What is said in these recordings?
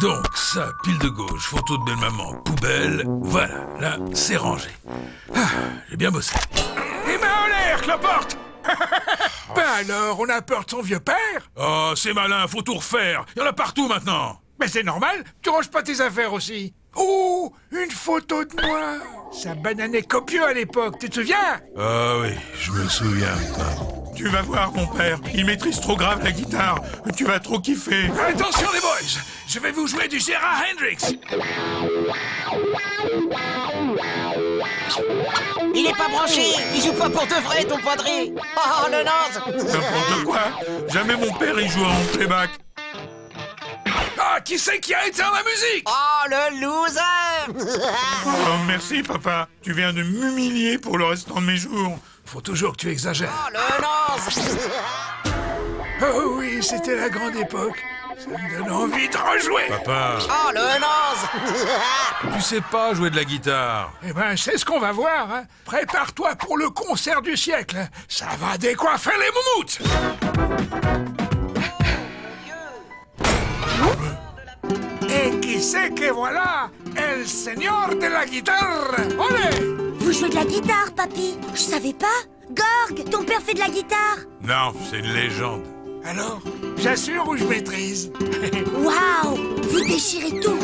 Donc, ça, pile de gauche, photo de belle-maman, poubelle. Voilà, là, c'est rangé. Ah, j'ai bien bossé. Les mains en l'air, cloporte. Ben alors, on a peur de son vieux père? Oh, c'est malin, faut tout refaire. Il y en a partout maintenant. Mais c'est normal, tu ranges pas tes affaires aussi. Oh, une photo de moi. Ça bananait copieux à l'époque, tu te souviens? Ah oui, je me souviens. Tu vas voir, mon père, il maîtrise trop grave la guitare. Tu vas trop kiffer. Attention les boys, je vais vous jouer du Gérard Hendrix. Il est pas branché. Il joue pas pour de vrai, ton padré. Oh, le naze. N'importe quoi. Jamais mon père y jouera en playback. Ah, qui c'est qui a éteint la musique? Oh, le loser. Oh, merci, papa. Tu viens de m'humilier pour le restant de mes jours. Faut toujours que tu exagères. Oh, le naze. Oh oui, c'était la grande époque. Ça me donne envie de rejouer. Papa, Oh, le naze. tu sais pas jouer de la guitare. Eh ben, c'est ce qu'on va voir, hein. Prépare-toi pour le concert du siècle. Ça va décoiffer les moumoutes. Et qui c'est que voilà? El señor de la guitare. Olé! Vous jouez de la guitare, papy? Je savais pas. Gorg, ton père fait de la guitare. Non, c'est une légende. Alors, j'assure ou je maîtrise? Waouh, vous déchirez tout.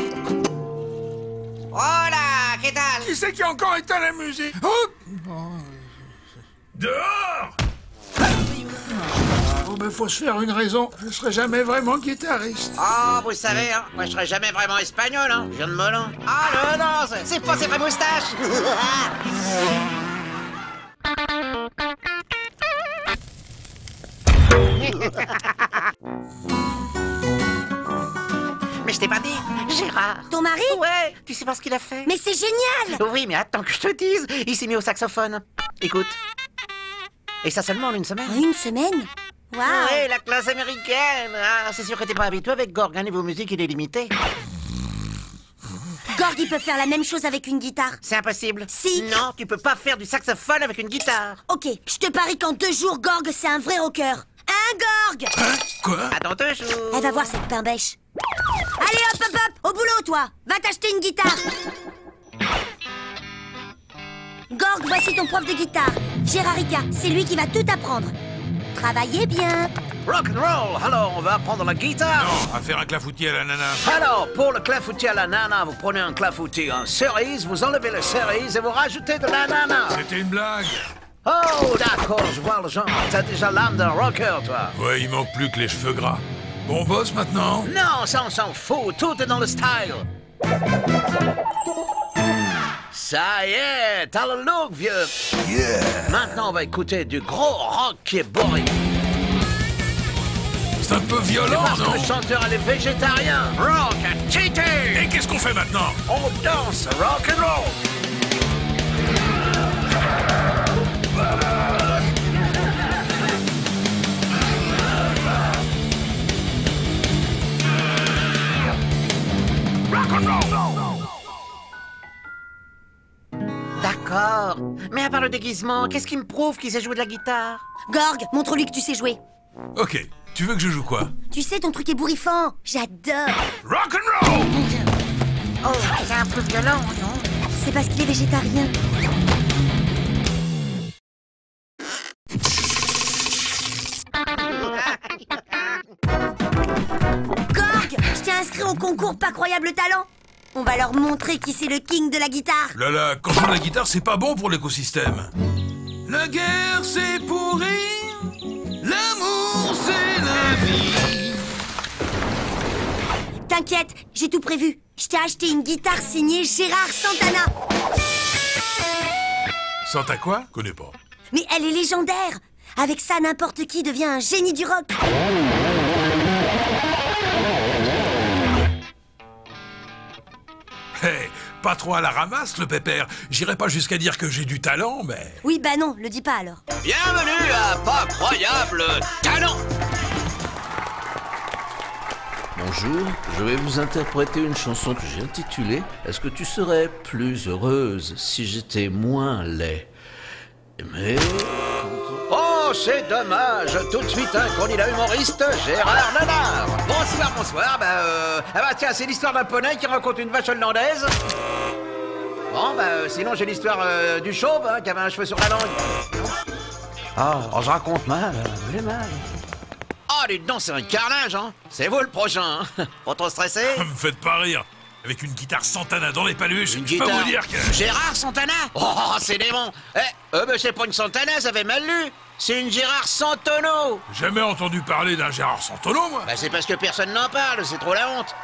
Hola, ¿qué tal? Qui c'est qui a encore éteint la musique? Oh! Dehors! Oh ben faut se faire une raison. Je serai jamais vraiment guitariste. Oh, vous savez, hein, moi je serai jamais vraiment espagnol, hein. Je viens de Melun. Ah, le naze. C'est pas ses vraies moustaches. Mais je t'ai pas dit, Gérard. Ton mari? Ouais, tu sais pas ce qu'il a fait? Mais c'est génial. Oui, mais attends que je te dise. Il s'est mis au saxophone. Écoute. Et ça seulement en une semaine. En une semaine? Waouh. Ouais, la classe américaine. Ah, c'est sûr que t'es pas habitué avec Gorg, un niveau musique il est limité. Gorg, il peut faire la même chose avec une guitare. C'est impossible. Si. Non, tu peux pas faire du saxophone avec une guitare. Ok, je te parie qu'en 2 jours, Gorg, c'est un vrai rocker. Un Gorg. Quoi? Attends 2 jours. Elle va voir cette pain-bêche. Allez, hop, hop, hop, au boulot, toi. Va t'acheter une guitare. Gorg, voici ton prof de guitare. Gérard Rica, c'est lui qui va tout apprendre. Travaillez bien. Rock'n'roll, alors on va apprendre la guitare. Non, à faire un clafoutis à la nana. Alors, pour le clafoutis à la nana, vous prenez un clafoutis en cerise, vous enlevez la cerise et vous rajoutez de la nana. C'était une blague. Oh, d'accord, je vois le genre. T'as déjà l'âme d'un rocker, toi. Ouais, il manque plus que les cheveux gras. Bon boss maintenant? Non, ça on s'en fout, tout est dans le style. Ça y est, t'as le look, vieux. Yeah! Maintenant, on va écouter du gros rock qui est boring. C'est un peu violent, Parce que non? le chanteur, elle est végétarien. Rock, cheating. Et qu'est-ce qu'on fait maintenant? On danse rock and roll. D'accord. Mais à part le déguisement, qu'est-ce qui me prouve qu'il sait jouer de la guitare? Gorg, montre-lui que tu sais jouer. Ok, tu veux que je joue quoi? Tu sais, ton truc est bourrifant. J'adore. Rock'n'roll! Oh, c'est un peu violent, non? C'est parce qu'il est végétarien. Gorg, je t'ai inscrit au concours Pas Croyable Talent. On va leur montrer qui c'est le king de la guitare. Là, quand on joue de la guitare, c'est pas bon pour l'écosystème. La guerre, c'est pourri. L'amour, c'est la vie. T'inquiète, j'ai tout prévu. Je t'ai acheté une guitare signée Gérard Santana. Santa quoi? Connais pas. Mais elle est légendaire. Avec ça, n'importe qui devient un génie du rock. Hey, pas trop à la ramasse, le pépère. J'irai pas jusqu'à dire que j'ai du talent, mais... Oui, bah non, le dis pas alors. Bienvenue à Pas Croyable Talent. Bonjour, je vais vous interpréter une chanson que j'ai intitulée « Est-ce que tu serais plus heureuse si j'étais moins laid ?» Mais... Oh, c'est dommage. Tout de suite, un candidat humoriste, Gérard Nanard. Bonsoir, bonsoir. Tiens, c'est l'histoire d'un poney qui rencontre une vache hollandaise. Bon, sinon j'ai l'histoire du chauve hein, qui avait un cheveu sur la langue. Oh, je raconte mal, mal. Oh, dites donc, c'est un carnage, hein. C'est vous le prochain, hein. Pas trop stressé? Me faites pas rire. Avec une guitare Santana dans les paluches, Une je peux guitare vous dire que... Gérard Santana? Oh, c'est démon. C'est pas une Santana, ça avait mal lu. C'est une Gérard Santono. Jamais entendu parler d'un Gérard Santono, moi. C'est parce que personne n'en parle, c'est trop la honte.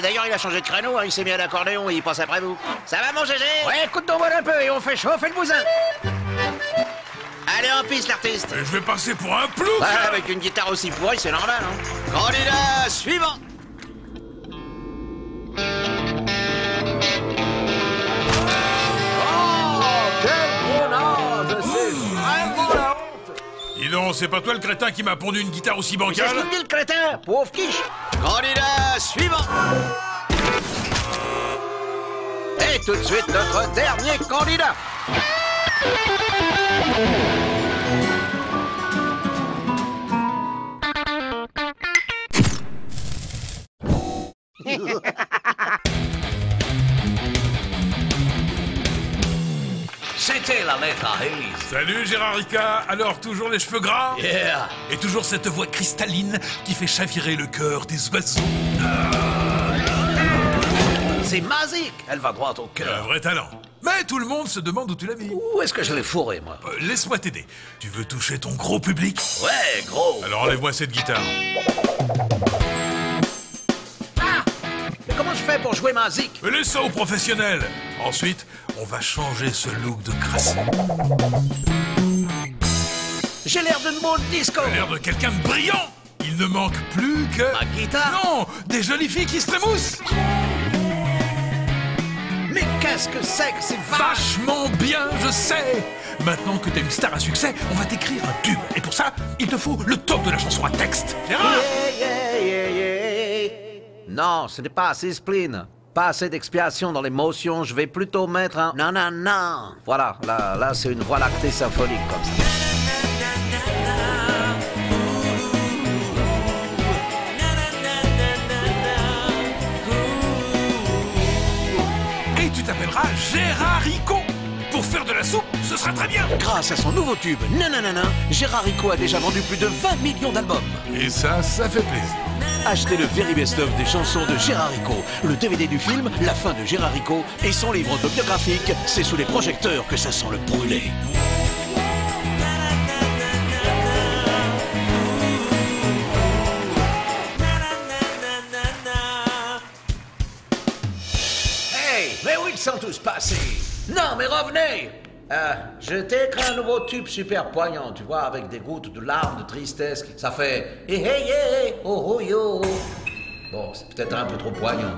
D'ailleurs, il a changé de créneau, hein, il s'est mis à l'accordéon et il passe après vous. Ça va, mon GG? Ouais, écoute donc voilà un peu et on fait chauffer le bousin. Allez, en piste, l'artiste. Je vais passer pour un plouc. Avec une guitare aussi pourrie, c'est normal, hein. Candidat suivant. Dis donc, c'est pas toi le crétin qui m'a pondu une guitare aussi C'est bancale? ce qu'il me dit, le crétin. Pauvre quiche. Candidat suivant. Et tout de suite, notre dernier candidat. C'était la lettre à Élise. Salut Gérard Rica, alors toujours les cheveux gras? Yeah. Et toujours cette voix cristalline qui fait chavirer le cœur des oiseaux. C'est magique. Elle va droit au Un cœur. vrai talent. Mais tout le monde se demande où tu l'as mis. Où est-ce que je l'ai fourré, moi? Laisse-moi t'aider. Tu veux toucher ton gros public? Ouais, gros. Alors enlève-moi cette guitare. Mais comment je fais pour jouer magique? Laisse ça aux professionnels. Ensuite, on va changer ce look de crasseux. J'ai l'air d'une boule disco. L'air de quelqu'un de brillant. Il ne manque plus que... Ma guitare? Non, des jolies filles qui se trémoussent. Mais qu'est-ce que c'est que c'est vache? Vachement bien, je sais. Maintenant que t'es une star à succès, on va t'écrire un tube. Et pour ça, il te faut le top de la chanson à texte. Gérard! Non, ce n'est pas assez spleen. Pas assez d'expiation dans l'émotion. Je vais plutôt mettre un... Non, non, non. Voilà, là c'est une voie lactée symphonique comme ça. Et tu t'appelleras Gérard Rico. Pour faire de la soupe, ce sera très bien. Grâce à son nouveau tube, Nananana, Gérard Rico a déjà vendu plus de 20 millions d'albums. Et ça fait plaisir. Achetez le Very Best of des chansons de Gérard Rico, le DVD du film La fin de Gérard Rico et son livre autobiographique C'est sous les projecteurs que ça sent le brûlé. Hey, mais où ils sont tous passés? Non, mais revenez! Je t'ai écrit un nouveau tube super poignant, tu vois, avec des gouttes de larmes de tristesse. Ça fait hey hey hey, oh oh yo. Bon, c'est peut-être un peu trop poignant.